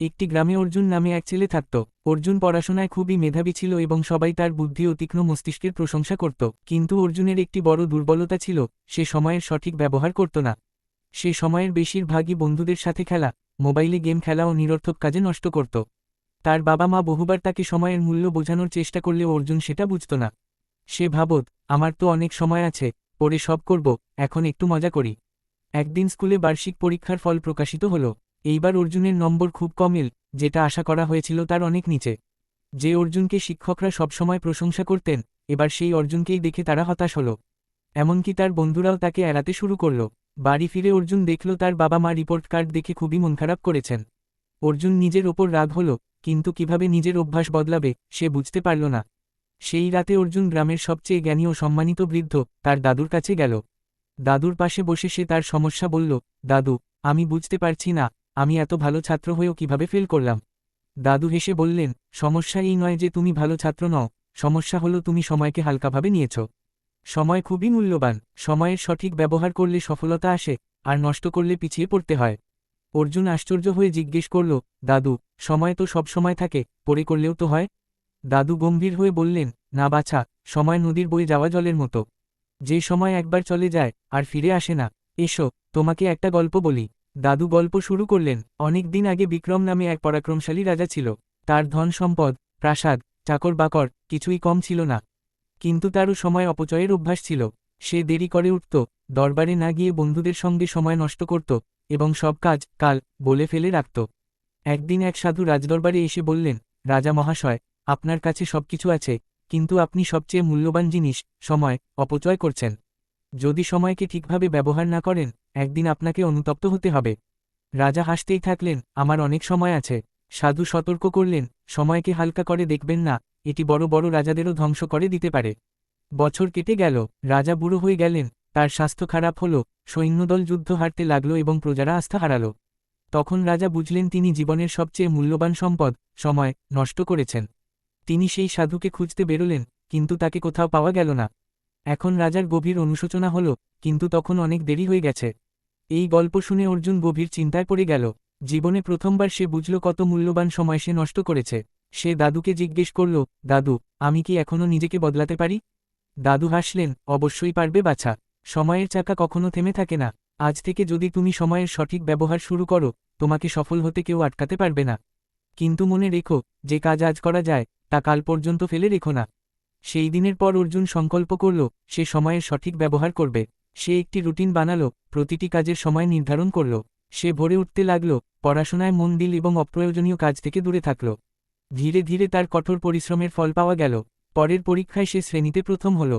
একটি গ্রামে অর্জুন নামে এক ছেলে থাকত। অর্জুন পড়াশোনায় খুবই মেধাবী ছিল এবং সবাই তার বুদ্ধি ও তীক্ষ্ণ মস্তিষ্কের প্রশংসা করত। কিন্তু অর্জুনের একটি বড় দুর্বলতা ছিল, সে সময়ের সঠিক ব্যবহার করত না। সে সময়ের বেশিরভাগই বন্ধুদের সাথে খেলা, মোবাইলে গেম খেলা ও নিরর্থক কাজে নষ্ট করত। তার বাবা মা বহুবার তাকে সময়ের মূল্য বোঝানোর চেষ্টা করলেও অর্জুন সেটা বুঝত না। সে ভাবত, আমার তো অনেক সময় আছে, পরে সব করব, এখন একটু মজা করি। একদিন স্কুলে বার্ষিক পরীক্ষার ফল প্রকাশিত হল। এইবার অর্জুনের নম্বর খুব কম এল, যেটা আশা করা হয়েছিল তার অনেক নিচে। যে অর্জুনকে শিক্ষকরা সবসময় প্রশংসা করতেন, এবার সেই অর্জুনকেই দেখে তারা হতাশ হল। এমনকি তার বন্ধুরাও তাকে এড়াতে শুরু করল। বাড়ি ফিরে অর্জুন দেখল তার বাবা মা রিপোর্ট কার্ড দেখে খুবই মন খারাপ করেছেন। অর্জুন নিজের ওপর রাগ হল, কিন্তু কিভাবে নিজের অভ্যাস বদলাবে সে বুঝতে পারল না। সেই রাতে অর্জুন গ্রামের সবচেয়ে জ্ঞানী ও সম্মানিত বৃদ্ধ, তার দাদুর কাছে গেল। দাদুর পাশে বসে সে তার সমস্যা বলল, দাদু, আমি বুঝতে পারছি না, আমি এত ভালো ছাত্র হয়েও কিভাবে ফেল করলাম। দাদু হেসে বললেন, সমস্যা এই নয় যে তুমি ভালো ছাত্র নও, সমস্যা হলো তুমি সময়কে হালকাভাবে নিয়েছ। সময় খুবই মূল্যবান, সময়ের সঠিক ব্যবহার করলে সফলতা আসে, আর নষ্ট করলে পিছিয়ে পড়তে হয়। অর্জুন আশ্চর্য হয়ে জিজ্ঞেস করল, দাদু, সময় তো সব সময় থাকে, পরে করলেও তো হয়। দাদু গম্ভীর হয়ে বললেন, না বাছা, সময় নদীর বয়ে যাওয়া জলের মতো। যে সময় একবার চলে যায় আর ফিরে আসে না। এসো, তোমাকে একটা গল্প বলি। দাদু গল্প শুরু করলেন। অনেক দিন আগে বিক্রম নামে এক পরাক্রমশালী রাজা ছিল। তার ধন সম্পদ, প্রাসাদ, চাকর বাকর কিছুই কম ছিল না। কিন্তু তারও সময় অপচয়ের অভ্যাস ছিল। সে দেরি করে উঠত, দরবারে না গিয়ে বন্ধুদের সঙ্গে সময় নষ্ট করত, এবং সব কাজ কাল বলে ফেলে রাখত। একদিন এক সাধু রাজদরবারে এসে বললেন, রাজা মহাশয়, আপনার কাছে সবকিছু আছে, কিন্তু আপনি সবচেয়ে মূল্যবান জিনিস, সময়, অপচয় করছেন। যদি সময়কে ঠিকভাবে ব্যবহার না করেন, একদিন আপনাকে অনুতপ্ত হতে হবে। রাজা হাসতেই থাকলেন, আমার অনেক সময় আছে। সাধু সতর্ক করলেন, সময়কে হালকা করে দেখবেন না, এটি বড় বড় রাজাদেরও ধ্বংস করে দিতে পারে। বছর কেটে গেল, রাজা বুড়ো হয়ে গেলেন, তার স্বাস্থ্য খারাপ হল, সৈন্যদল যুদ্ধ হারতে লাগল এবং প্রজারা আস্থা হারাল। তখন রাজা বুঝলেন তিনি জীবনের সবচেয়ে মূল্যবান সম্পদ, সময়, নষ্ট করেছেন। তিনি সেই সাধুকে খুঁজতে বেরোলেন, কিন্তু তাকে কোথাও পাওয়া গেল না। এখন রাজার গভীর অনুশোচনা হল, কিন্তু তখন অনেক দেরি হয়ে গেছে। এই গল্প শুনে অর্জুন গভীর চিন্তায় পড়ে গেল। জীবনে প্রথমবার সে বুঝল কত মূল্যবান সময় সে নষ্ট করেছে। সে দাদুকে জিজ্ঞেস করল, দাদু, আমি কি এখনও নিজেকে বদলাতে পারি? দাদু হাসলেন, অবশ্যই পারবে বাছা। সময়ের চাকা কখনো থেমে থাকে না। আজ থেকে যদি তুমি সময়ের সঠিক ব্যবহার শুরু করো, তোমাকে সফল হতে কেউ আটকাতে পারবে না। কিন্তু মনে রেখো, যে কাজ আজ করা যায়, তা কাল পর্যন্ত ফেলে রেখো না। সেই দিনের পর অর্জুন সংকল্প করল, সে সময়ের সঠিক ব্যবহার করবে। সে একটি রুটিন বানালো, প্রতিটি কাজের সময় নির্ধারণ করল। সে ভোরে উঠতে লাগল, পড়াশোনায় মন দিল এবং অপ্রয়োজনীয় কাজ থেকে দূরে থাকল। ধীরে ধীরে তার কঠোর পরিশ্রমের ফল পাওয়া গেল। পরের পরীক্ষায় সে শ্রেণীতে প্রথম হল।